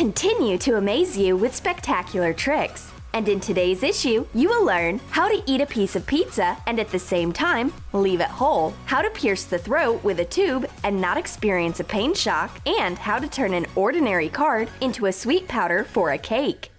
continue to amaze you with spectacular tricks. And in today's issue, you will learn how to eat a piece of pizza and at the same time, leave it whole, how to pierce the throat with a tube and not experience a pain shock, and how to turn an ordinary card into a sweet powder for a cake.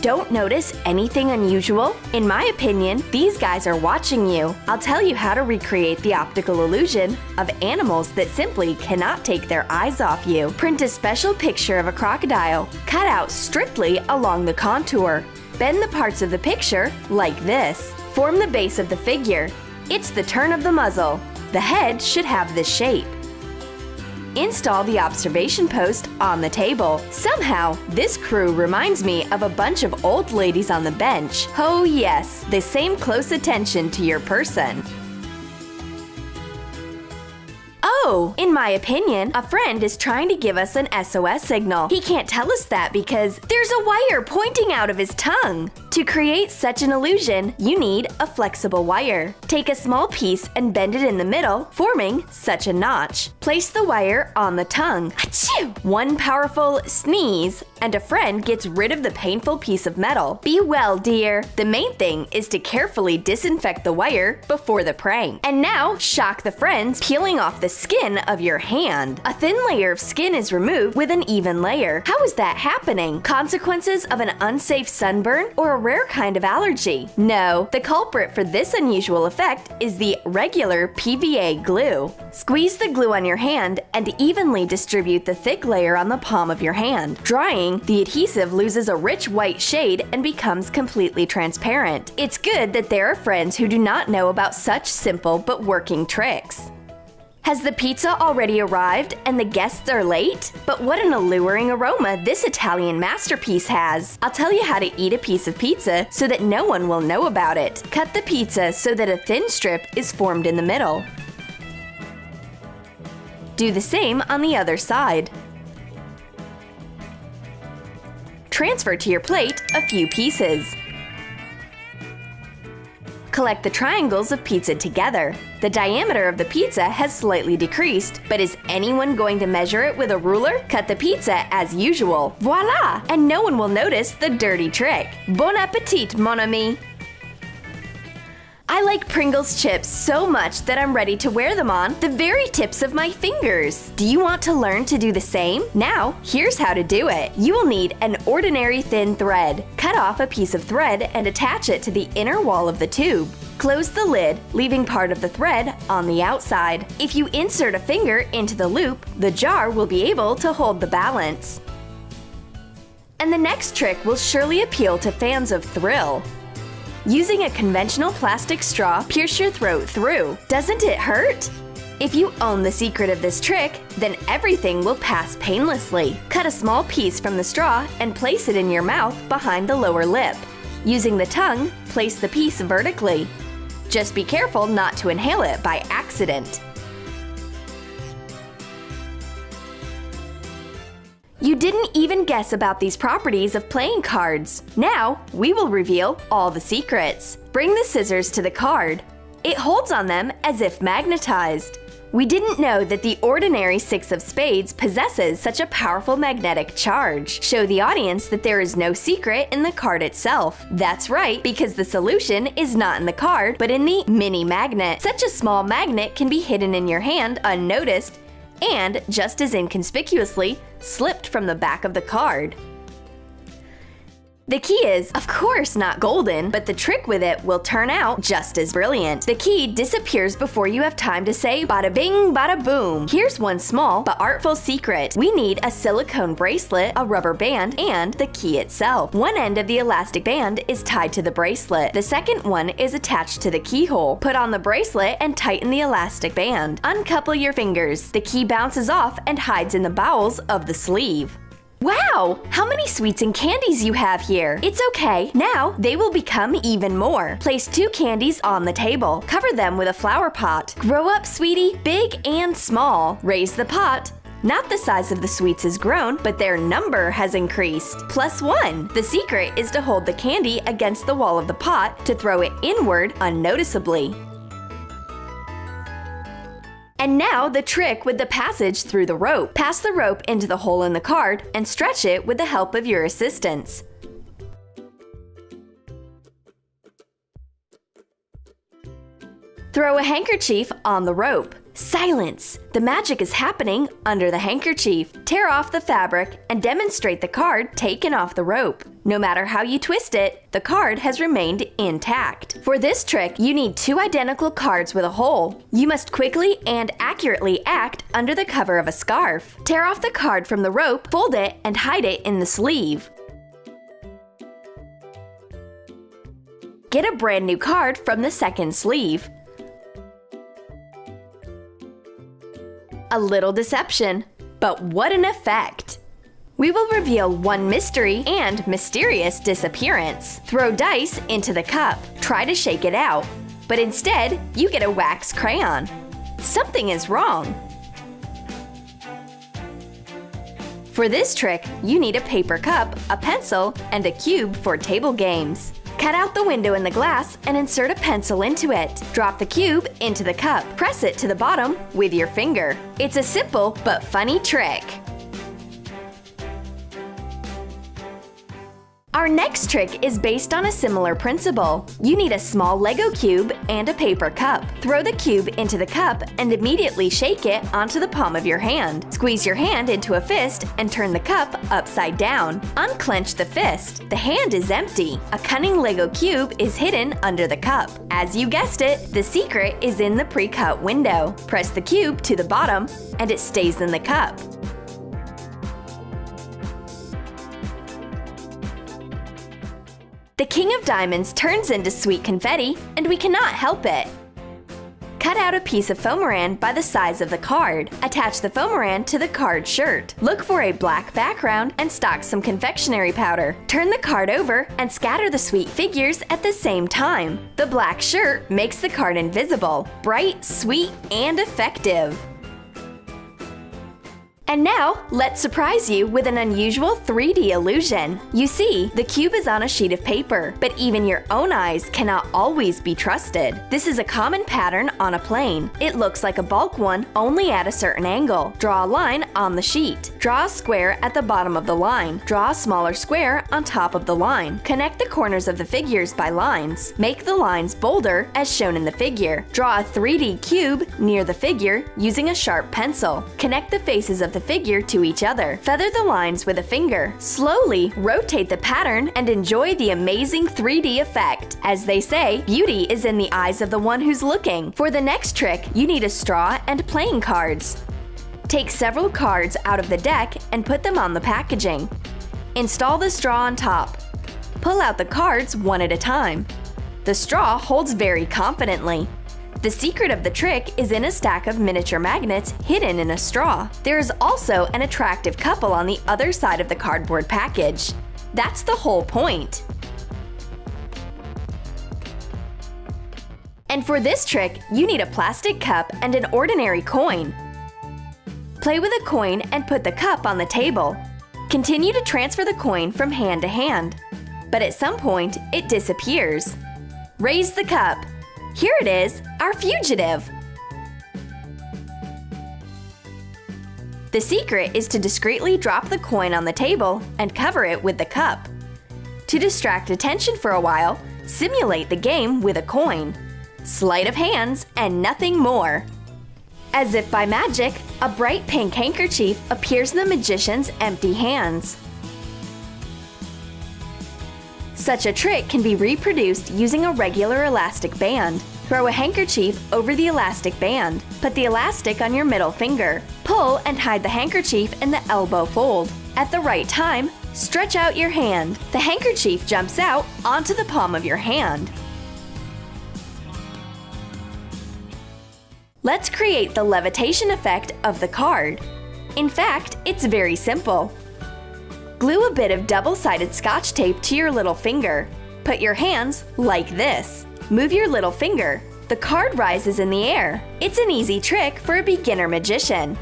Don't notice anything unusual? In my opinion, these guys are watching you. I'll tell you how to recreate the optical illusion of animals that simply cannot take their eyes off you. Print a special picture of a crocodile, cut out strictly along the contour. Bend the parts of the picture like this. Form the base of the figure. It's the turn of the muzzle. The head should have this shape. Install the observation post on the table. Somehow, this crew reminds me of a bunch of old ladies on the bench. Oh yes, the same close attention to your person. Oh, in my opinion, a friend is trying to give us an SOS signal. He can't tell us that because there's a wire pointing out of his tongue. To create such an illusion, you need a flexible wire. Take a small piece and bend it in the middle, forming such a notch. Place the wire on the tongue. Achoo! One powerful sneeze, and a friend gets rid of the painful piece of metal. Be well, dear. The main thing is to carefully disinfect the wire before the prank. And now, shock the friends, peeling off the skin of your hand. A thin layer of skin is removed with an even layer. How is that happening? Consequences of an unsafe sunburn or a rare kind of allergy? No, the culprit for this unusual effect is the regular PVA glue. Squeeze the glue on your hand and evenly distribute the thick layer on the palm of your hand. Drying, the adhesive loses a rich white shade and becomes completely transparent. It's good that there are friends who do not know about such simple but working tricks. Has the pizza already arrived and the guests are late? But what an alluring aroma this Italian masterpiece has! I'll tell you how to eat a piece of pizza so that no one will know about it. Cut the pizza so that a thin strip is formed in the middle. Do the same on the other side. Transfer to your plate a few pieces. Collect the triangles of pizza together. The diameter of the pizza has slightly decreased, but is anyone going to measure it with a ruler? Cut the pizza as usual. Voila! And no one will notice the dirty trick. Bon appetit, mon ami! I like Pringles chips so much that I'm ready to wear them on the very tips of my fingers. Do you want to learn to do the same? Now, here's how to do it. You will need an ordinary thin thread. Cut off a piece of thread and attach it to the inner wall of the tube. Close the lid, leaving part of the thread on the outside. If you insert a finger into the loop, the jar will be able to hold the balance. And the next trick will surely appeal to fans of thrill. Using a conventional plastic straw, pierce your throat through. Doesn't it hurt? If you own the secret of this trick, then everything will pass painlessly. Cut a small piece from the straw and place it in your mouth behind the lower lip. Using the tongue, place the piece vertically. Just be careful not to inhale it by accident. You didn't even guess about these properties of playing cards. Now, we will reveal all the secrets. Bring the scissors to the card. It holds on them as if magnetized. We didn't know that the ordinary six of spades possesses such a powerful magnetic charge. Show the audience that there is no secret in the card itself. That's right, because the solution is not in the card, but in the mini magnet. Such a small magnet can be hidden in your hand unnoticed, and, just as inconspicuously, slipped from the back of the card. The key is, of course, not golden, but the trick with it will turn out just as brilliant. The key disappears before you have time to say bada bing, bada boom. Here's one small but artful secret. We need a silicone bracelet, a rubber band, and the key itself. One end of the elastic band is tied to the bracelet. The second one is attached to the keyhole. Put on the bracelet and tighten the elastic band. Uncouple your fingers. The key bounces off and hides in the bowels of the sleeve. Wow! How many sweets and candies you have here! It's okay, now they will become even more. Place 2 candies on the table. Cover them with a flower pot. Grow up, sweetie, big and small. Raise the pot. Not the size of the sweets has grown, but their number has increased. +1. The secret is to hold the candy against the wall of the pot to throw it inward unnoticeably. And now the trick with the passage through the rope. Pass the rope into the hole in the card and stretch it with the help of your assistants. Throw a handkerchief on the rope. Silence! The magic is happening under the handkerchief. Tear off the fabric and demonstrate the card taken off the rope. No matter how you twist it, the card has remained intact. For this trick, you need 2 identical cards with a hole. You must quickly and accurately act under the cover of a scarf. Tear off the card from the rope, fold it, and hide it in the sleeve. Get a brand new card from the second sleeve. A little deception, but what an effect! We will reveal one mystery and mysterious disappearance. Throw dice into the cup. Try to shake it out, but instead you get a wax crayon. Something is wrong. For this trick, you need a paper cup, a pencil, and a cube for table games. Cut out the window in the glass and insert a pencil into it. Drop the cube into the cup. Press it to the bottom with your finger. It's a simple but funny trick. Our next trick is based on a similar principle. You need a small Lego cube and a paper cup. Throw the cube into the cup and immediately shake it onto the palm of your hand. Squeeze your hand into a fist and turn the cup upside down. Unclench the fist. The hand is empty. A cunning Lego cube is hidden under the cup. As you guessed it, the secret is in the pre-cut window. Press the cube to the bottom and it stays in the cup. The King of Diamonds turns into sweet confetti, and we cannot help it. Cut out a piece of foameran by the size of the card. Attach the foameran to the card shirt. Look for a black background and stock some confectionery powder. Turn the card over and scatter the sweet figures at the same time. The black shirt makes the card invisible, bright, sweet, and effective. And now, let's surprise you with an unusual 3D illusion. You see, the cube is on a sheet of paper, but even your own eyes cannot always be trusted. This is a common pattern on a plane. It looks like a bulk one, only at a certain angle. Draw a line on the sheet. Draw a square at the bottom of the line. Draw a smaller square on top of the line. Connect the corners of the figures by lines. Make the lines bolder as shown in the figure. Draw a 3D cube near the figure using a sharp pencil. Connect the faces of the figure to each other. Feather the lines with a finger. Slowly rotate the pattern and enjoy the amazing 3D effect. As they say, beauty is in the eyes of the one who's looking. For the next trick, you need a straw and playing cards. Take several cards out of the deck and put them on the packaging. Install the straw on top. Pull out the cards one at a time. The straw holds very confidently. The secret of the trick is in a stack of miniature magnets hidden in a straw. There is also an attractive couple on the other side of the cardboard package. That's the whole point. And for this trick, you need a plastic cup and an ordinary coin. Play with a coin and put the cup on the table. Continue to transfer the coin from hand to hand. But at some point, it disappears. Raise the cup. Here it is, our fugitive! The secret is to discreetly drop the coin on the table and cover it with the cup. To distract attention for a while, simulate the game with a coin. Sleight of hands and nothing more. As if by magic, a bright pink handkerchief appears in the magician's empty hands. Such a trick can be reproduced using a regular elastic band. Throw a handkerchief over the elastic band. Put the elastic on your middle finger. Pull and hide the handkerchief in the elbow fold. At the right time, stretch out your hand. The handkerchief jumps out onto the palm of your hand. Let's create the levitation effect of the card. In fact, it's very simple. Glue a bit of double-sided Scotch tape to your little finger. Put your hands like this. Move your little finger. The card rises in the air. It's an easy trick for a beginner magician.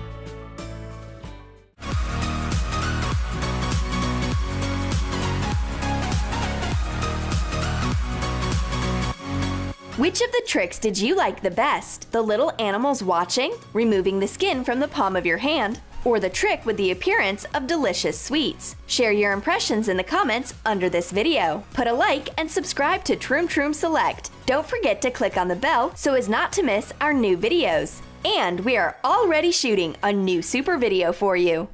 Which of the tricks did you like the best? The little animals watching, removing the skin from the palm of your hand, or the trick with the appearance of delicious sweets? Share your impressions in the comments under this video. Put a like and subscribe to Troom Troom Select. Don't forget to click on the bell so as not to miss our new videos. And we are already shooting a new super video for you.